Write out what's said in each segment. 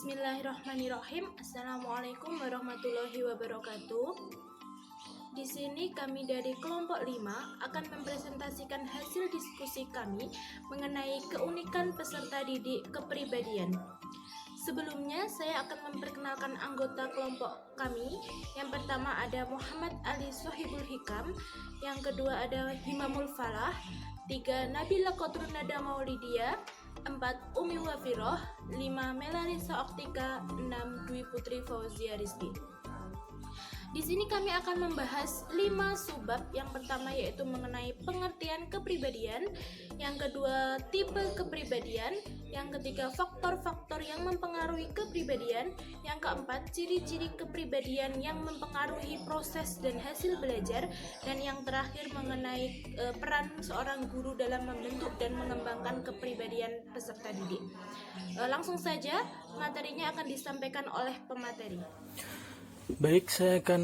Bismillahirrahmanirrahim. Assalamualaikum warahmatullahi wabarakatuh. Di sini kami dari kelompok 5 akan mempresentasikan hasil diskusi kami mengenai keunikan peserta didik kepribadian. Sebelumnya saya akan memperkenalkan anggota kelompok kami. Yang pertama ada Muhammad Ali Sohibul Hikam, yang kedua ada Himamul Falah, 3 Nabila Kotrunada Maulidia, 4 Umi Wafiroh, 5 Melarisa Oktika, 6 Dwi Putri Fauzia Rizki. Di sini kami akan membahas 5 subbab. Yang pertama yaitu mengenai pengertian kepribadian, yang kedua tipe kepribadian, yang ketiga faktor-faktor yang mempengaruhi kepribadian, yang keempat ciri-ciri kepribadian yang mempengaruhi proses dan hasil belajar, dan yang terakhir mengenai peran seorang guru dalam membentuk dan mengembangkan kepribadian peserta didik. Langsung saja materinya akan disampaikan oleh pemateri. Baik, saya akan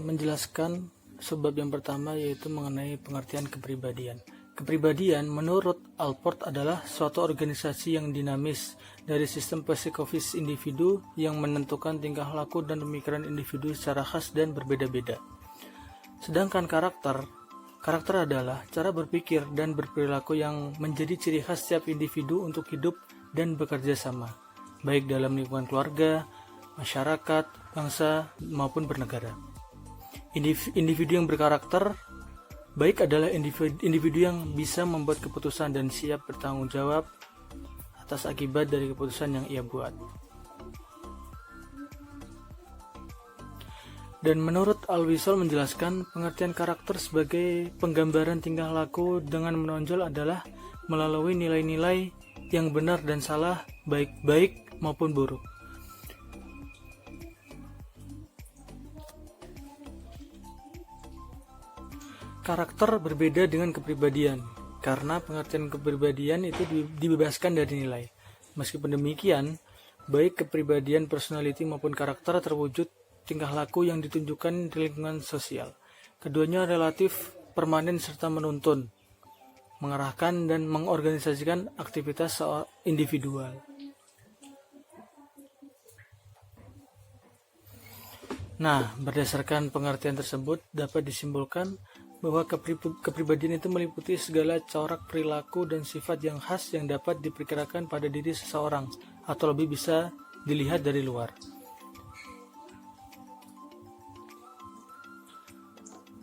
menjelaskan sebab yang pertama yaitu mengenai pengertian kepribadian. Kepribadian menurut Allport adalah suatu organisasi yang dinamis dari sistem psikofis individu yang menentukan tingkah laku dan pemikiran individu secara khas dan berbeda-beda. Sedangkan karakter adalah cara berpikir dan berperilaku yang menjadi ciri khas setiap individu untuk hidup dan bekerja sama, baik dalam lingkungan keluarga, masyarakat, bangsa, maupun bernegara. Individu yang berkarakter baik adalah individu yang bisa membuat keputusan dan siap bertanggung jawab atas akibat dari keputusan yang ia buat. Dan menurut Al-Wisol menjelaskan pengertian karakter sebagai penggambaran tingkah laku dengan menonjol adalah melalui nilai-nilai yang benar dan salah, baik maupun buruk. Karakter berbeda dengan kepribadian, karena pengertian kepribadian itu dibebaskan dari nilai. Meskipun demikian, baik kepribadian personality maupun karakter terwujud tingkah laku yang ditunjukkan di lingkungan sosial. Keduanya relatif, permanen serta menuntun, mengarahkan dan mengorganisasikan aktivitas individual. Nah, berdasarkan pengertian tersebut dapat disimpulkan bahwa kepribadian itu meliputi segala corak perilaku dan sifat yang khas yang dapat diperkirakan pada diri seseorang atau lebih bisa dilihat dari luar.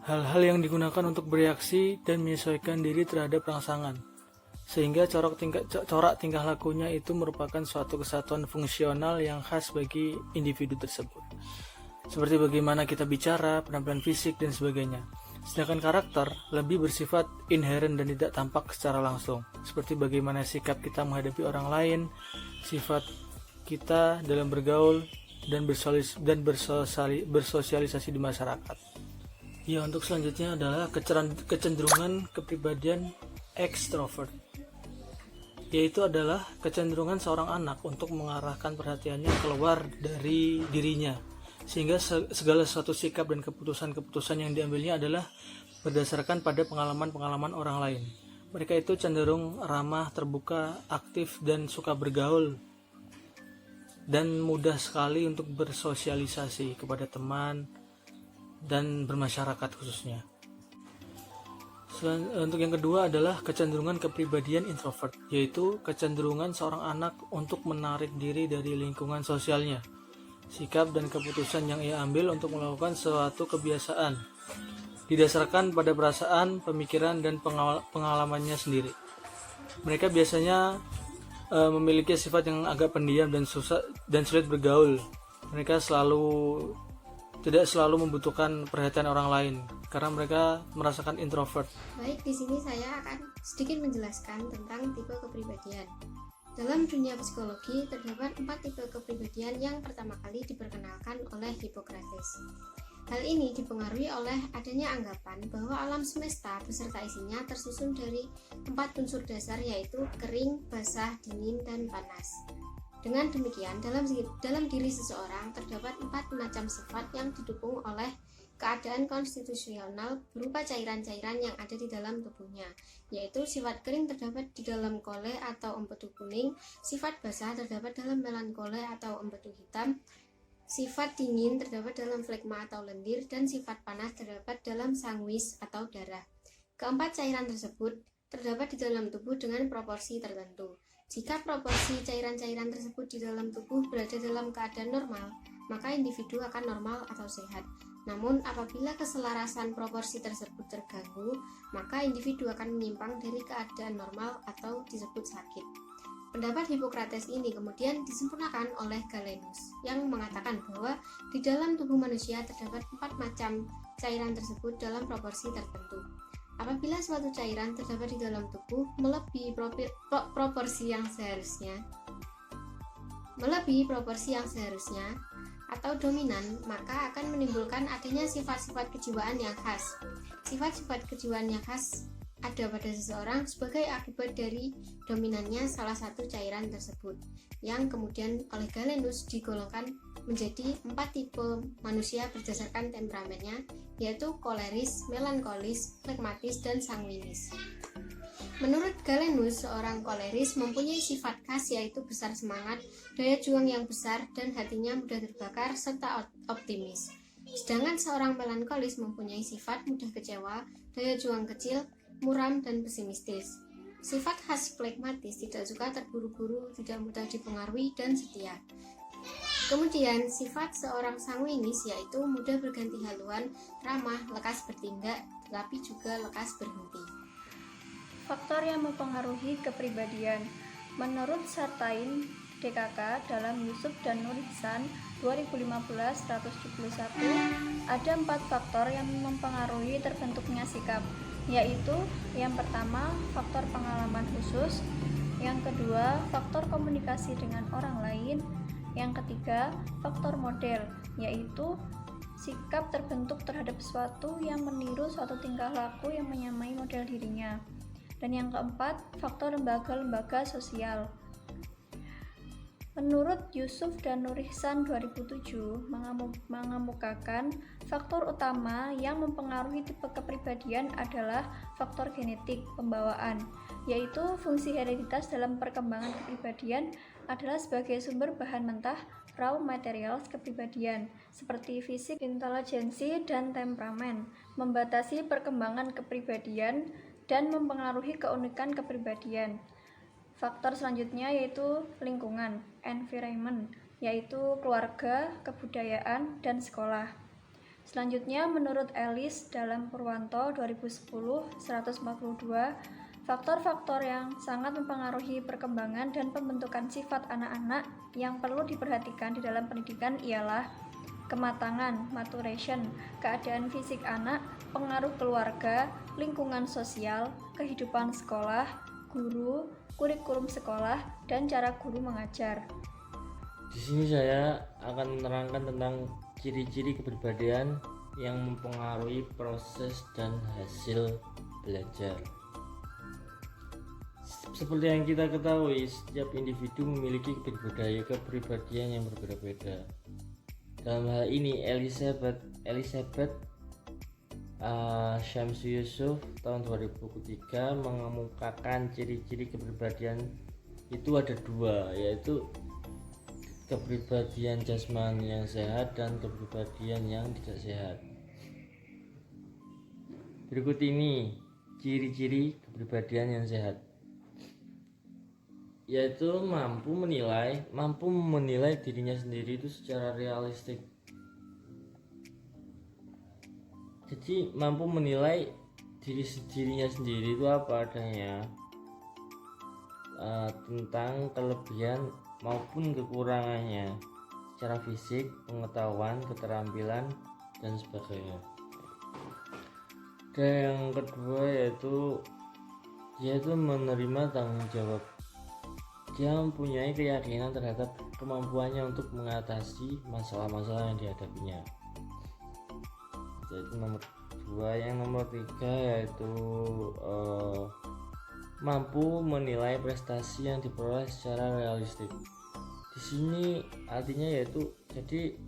Hal-hal yang digunakan untuk bereaksi dan menyesuaikan diri terhadap rangsangan, sehingga corak tingkah lakunya itu merupakan suatu kesatuan fungsional yang khas bagi individu tersebut. Seperti bagaimana kita bicara, penampilan fisik, dan sebagainya. Sedangkan karakter lebih bersifat inheren dan tidak tampak secara langsung, seperti bagaimana sikap kita menghadapi orang lain, sifat kita dalam bergaul dan bersosialisasi di masyarakat. Ya, untuk selanjutnya adalah kecenderungan kepribadian ekstrovert, yaitu adalah kecenderungan seorang anak untuk mengarahkan perhatiannya keluar dari dirinya, sehingga segala suatu sikap dan keputusan-keputusan yang diambilnya adalah berdasarkan pada pengalaman-pengalaman orang lain. Mereka itu cenderung ramah, terbuka, aktif, dan suka bergaul, dan mudah sekali untuk bersosialisasi kepada teman dan bermasyarakat khususnya. Untuk yang kedua adalah kecenderungan kepribadian introvert, yaitu kecenderungan seorang anak untuk menarik diri dari lingkungan sosialnya. Sikap dan keputusan yang ia ambil untuk melakukan suatu kebiasaan didasarkan pada perasaan, pemikiran, dan pengalamannya sendiri. Mereka biasanya memiliki sifat yang agak pendiam dan sulit bergaul. Mereka tidak selalu membutuhkan perhatian orang lain karena mereka merasakan introvert. Baik, di sini saya akan sedikit menjelaskan tentang tipe kepribadian. Dalam dunia psikologi, terdapat 4 tipe kepribadian yang pertama kali diperkenalkan oleh Hippocrates. Hal ini dipengaruhi oleh adanya anggapan bahwa alam semesta beserta isinya tersusun dari 4 unsur dasar, yaitu kering, basah, dingin, dan panas. Dengan demikian, dalam diri seseorang terdapat 4 macam sifat yang didukung oleh keadaan konstitusional berupa cairan-cairan yang ada di dalam tubuhnya, yaitu sifat kering terdapat di dalam kole atau empedu kuning, sifat basah terdapat dalam melankole atau empedu hitam, sifat dingin terdapat dalam flegma atau lendir, dan sifat panas terdapat dalam sanguis atau darah. Keempat cairan tersebut terdapat di dalam tubuh dengan proporsi tertentu. Jika proporsi cairan-cairan tersebut di dalam tubuh berada dalam keadaan normal, maka individu akan normal atau sehat. Namun, apabila keselarasan proporsi tersebut terganggu, maka individu akan menyimpang dari keadaan normal atau disebut sakit. Pendapat Hippocrates ini kemudian disempurnakan oleh Galenus yang mengatakan bahwa di dalam tubuh manusia terdapat 4 macam cairan tersebut dalam proporsi tertentu. Apabila suatu cairan terdapat di dalam tubuh melebihi proporsi yang seharusnya atau dominan, maka akan menimbulkan adanya sifat-sifat kejiwaan yang khas. Sifat-sifat kejiwaan yang khas ada pada seseorang sebagai akibat dari dominannya salah satu cairan tersebut, yang kemudian oleh Galenus digolongkan menjadi 4 tipe manusia berdasarkan temperamennya, yaitu koleris, melankolis, flegmatis, dan sanguinis. Menurut Galenus, seorang koleris mempunyai sifat khas yaitu besar semangat, daya juang yang besar, dan hatinya mudah terbakar serta optimis. Sedangkan seorang melankolis mempunyai sifat mudah kecewa, daya juang kecil, muram, dan pesimistis. Sifat khas flegmatis tidak suka terburu-buru, tidak mudah dipengaruhi, dan setia. Kemudian, sifat seorang sanguinis yaitu mudah berganti haluan, ramah, lekas bertindak, tetapi juga lekas berhenti. Faktor yang mempengaruhi kepribadian. Menurut Sartain DKK dalam Yusuf dan Nur Ihsan 2015-171, ada 4 faktor yang mempengaruhi terbentuknya sikap, yaitu yang pertama, faktor pengalaman khusus, yang kedua, faktor komunikasi dengan orang lain, yang ketiga, faktor model, yaitu sikap terbentuk terhadap sesuatu yang meniru suatu tingkah laku yang menyamai model dirinya. Dan yang keempat, faktor lembaga-lembaga sosial. Menurut Yusuf dan Nur Ihsan 2007 mengemukakan faktor utama yang mempengaruhi tipe kepribadian adalah faktor genetik pembawaan, yaitu fungsi hereditas dalam perkembangan kepribadian adalah sebagai sumber bahan mentah raw materials kepribadian seperti fisik, intelijensi, dan temperamen, membatasi perkembangan kepribadian dan mempengaruhi keunikan kepribadian. Faktor selanjutnya yaitu lingkungan, environment, yaitu keluarga, kebudayaan, dan sekolah. Selanjutnya, menurut Ellis dalam Purwanto 2010-142, faktor-faktor yang sangat mempengaruhi perkembangan dan pembentukan sifat anak-anak yang perlu diperhatikan di dalam pendidikan ialah kematangan, maturation, keadaan fisik anak, pengaruh keluarga, lingkungan sosial, kehidupan sekolah, guru, kurikulum sekolah, dan cara guru mengajar. Di sini saya akan menerangkan tentang ciri-ciri kepribadian yang mempengaruhi proses dan hasil belajar. Seperti yang kita ketahui, setiap individu memiliki kepribadian yang berbeda-beda. Dalam hal ini, Elizabeth Syamsu Yusuf tahun 2003 mengemukakan ciri-ciri kepribadian itu ada 2, yaitu kepribadian jasmani yang sehat dan kepribadian yang tidak sehat. Berikut ini ciri-ciri kepribadian yang sehat, yaitu mampu menilai dirinya sendiri itu secara realistik. Jadi mampu menilai dirinya sendiri itu apa adanya, tentang kelebihan maupun kekurangannya secara fisik, pengetahuan, keterampilan, dan sebagainya. Dan yang kedua yaitu menerima tanggung jawab. Dia mempunyai keyakinan terhadap kemampuannya untuk mengatasi masalah-masalah yang dihadapinya. Itu nomor 2. Yang nomor 3 yaitu mampu menilai prestasi yang diperoleh secara realistik. Di sini artinya yaitu jadi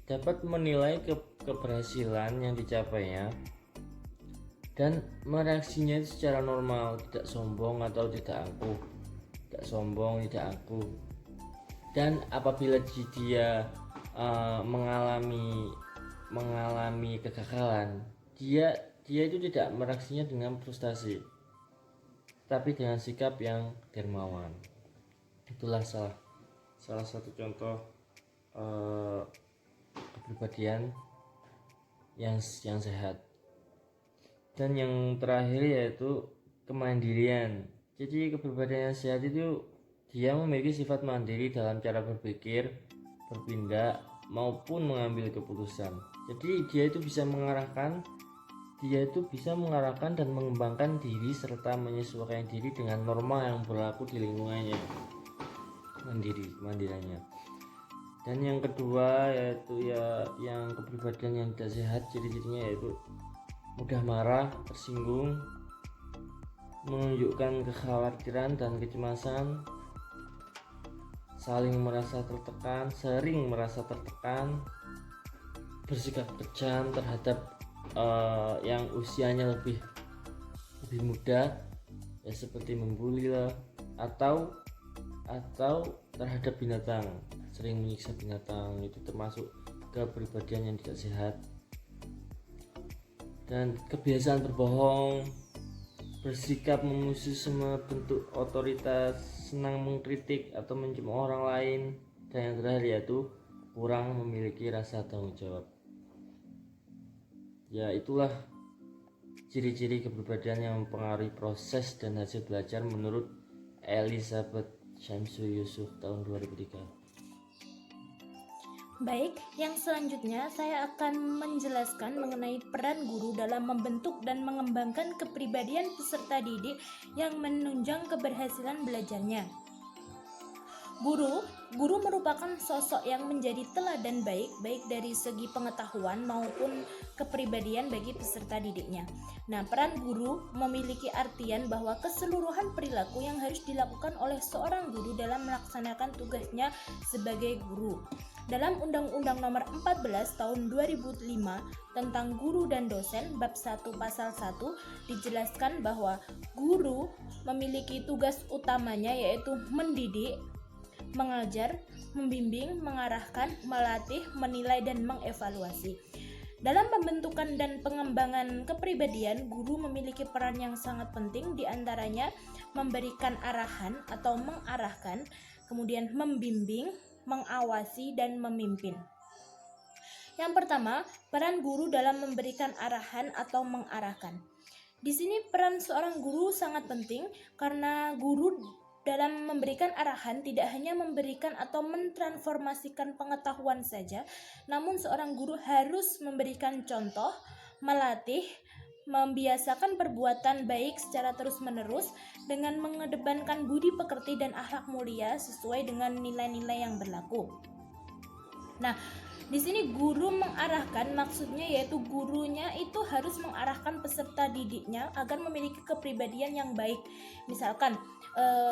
dapat menilai keberhasilan yang dicapainya dan mereaksinya itu secara normal, tidak sombong atau tidak angkuh. Tidak sombong, tidak angkuh. Dan apabila dia mengalami kegagalan, dia itu tidak mereaksinya dengan frustasi, tapi dengan sikap yang dermawan. Itulah salah satu contoh kepribadian yang sehat. Dan yang terakhir yaitu kemandirian. Jadi kepribadian yang sehat itu dia memiliki sifat mandiri dalam cara berpikir, bertindak maupun mengambil keputusan. Jadi dia itu bisa mengarahkan dan mengembangkan diri serta menyesuaikan diri dengan norma yang berlaku di lingkungannya. Kemandiriannya. Dan yang kedua yaitu yang kepribadian yang tidak sehat, ciri-cirinya yaitu mudah marah, tersinggung, menunjukkan kekhawatiran dan kecemasan, sering merasa tertekan, bersikap kejam terhadap yang usianya lebih muda, ya seperti membuli lah, atau terhadap binatang, sering menyiksa binatang. Itu termasuk kepribadian yang tidak sehat. Dan kebiasaan berbohong, bersikap memusuhi semua bentuk otoritas, senang mengkritik atau mencemooh orang lain, dan yang terakhir yaitu kurang memiliki rasa tanggung jawab. Ya, itulah ciri-ciri kepribadian yang mempengaruhi proses dan hasil belajar menurut Elizabeth Syamsu Yusuf tahun 2003. Baik, yang selanjutnya saya akan menjelaskan mengenai peran guru dalam membentuk dan mengembangkan kepribadian peserta didik yang menunjang keberhasilan belajarnya. Guru merupakan sosok yang menjadi teladan baik dari segi pengetahuan maupun kepribadian bagi peserta didiknya. Nah, peran guru memiliki artian bahwa keseluruhan perilaku yang harus dilakukan oleh seorang guru dalam melaksanakan tugasnya sebagai guru. Dalam Undang-Undang Nomor 14 Tahun 2005 tentang Guru dan Dosen Bab 1 Pasal 1 dijelaskan bahwa guru memiliki tugas utamanya yaitu mendidik, mengajar, membimbing, mengarahkan, melatih, menilai, dan mengevaluasi. Dalam pembentukan dan pengembangan kepribadian, guru memiliki peran yang sangat penting, diantaranya memberikan arahan atau mengarahkan, kemudian membimbing, mengawasi, dan memimpin. Yang pertama, peran guru dalam memberikan arahan atau mengarahkan. Di sini peran seorang guru sangat penting karena guru dalam memberikan arahan tidak hanya memberikan atau mentransformasikan pengetahuan saja, namun seorang guru harus memberikan contoh, melatih, membiasakan perbuatan baik secara terus-menerus dengan mengedepankan budi pekerti dan akhlak mulia sesuai dengan nilai-nilai yang berlaku. Nah, di sini guru mengarahkan maksudnya yaitu gurunya itu harus mengarahkan peserta didiknya agar memiliki kepribadian yang baik. Misalkan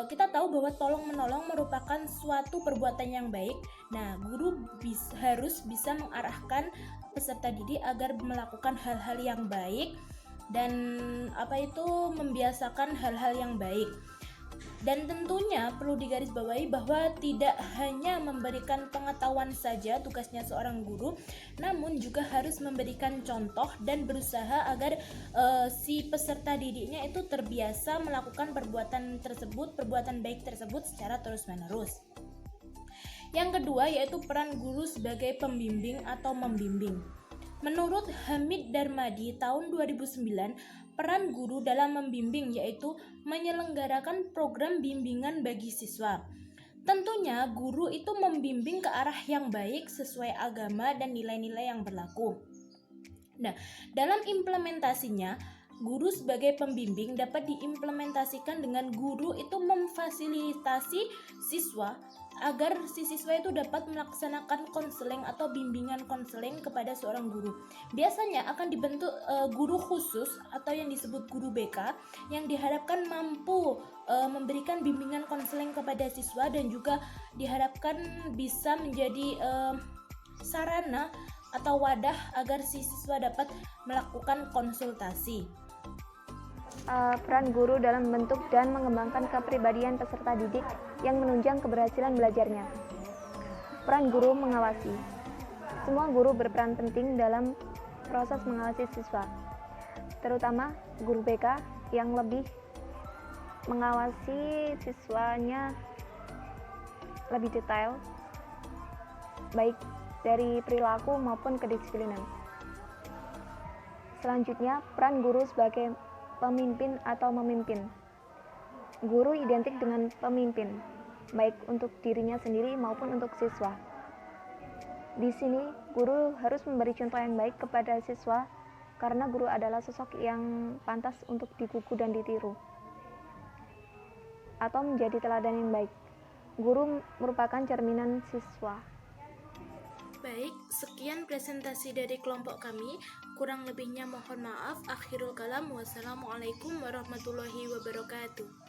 kita tahu bahwa tolong-menolong merupakan suatu perbuatan yang baik. Nah, guru harus bisa mengarahkan peserta didik agar melakukan hal-hal yang baik dan membiasakan hal-hal yang baik. Dan tentunya perlu digarisbawahi bahwa tidak hanya memberikan pengetahuan saja tugasnya seorang guru, namun juga harus memberikan contoh dan berusaha agar si peserta didiknya itu terbiasa melakukan perbuatan baik tersebut secara terus-menerus. Yang kedua yaitu peran guru sebagai pembimbing atau membimbing. Menurut Hamid Darmadi tahun 2009, peran guru dalam membimbing yaitu menyelenggarakan program bimbingan bagi siswa. Tentunya guru itu membimbing ke arah yang baik sesuai agama dan nilai-nilai yang berlaku. Nah, dalam implementasinya, guru sebagai pembimbing dapat diimplementasikan dengan guru itu memfasilitasi siswa agar si siswa itu dapat melaksanakan konseling atau bimbingan konseling kepada seorang guru. Biasanya akan dibentuk guru khusus atau yang disebut guru BK yang diharapkan mampu memberikan bimbingan konseling kepada siswa dan juga diharapkan bisa menjadi sarana atau wadah agar si siswa dapat melakukan konsultasi. Peran guru dalam membentuk dan mengembangkan kepribadian peserta didik yang menunjang keberhasilan belajarnya. Peran guru mengawasi. Semua guru berperan penting dalam proses mengawasi siswa, terutama guru BK yang lebih mengawasi siswanya lebih detail, baik dari perilaku maupun kedisiplinan. Selanjutnya, peran guru sebagai pemimpin atau memimpin. Guru identik dengan pemimpin, baik untuk dirinya sendiri maupun untuk siswa. Di sini, guru harus memberi contoh yang baik kepada siswa karena guru adalah sosok yang pantas untuk digugu dan ditiru atau menjadi teladan yang baik. Guru merupakan cerminan siswa. Baik, sekian presentasi dari kelompok kami. Kurang lebihnya mohon maaf. Akhirul kalam. Wassalamualaikum warahmatullahi wabarakatuh.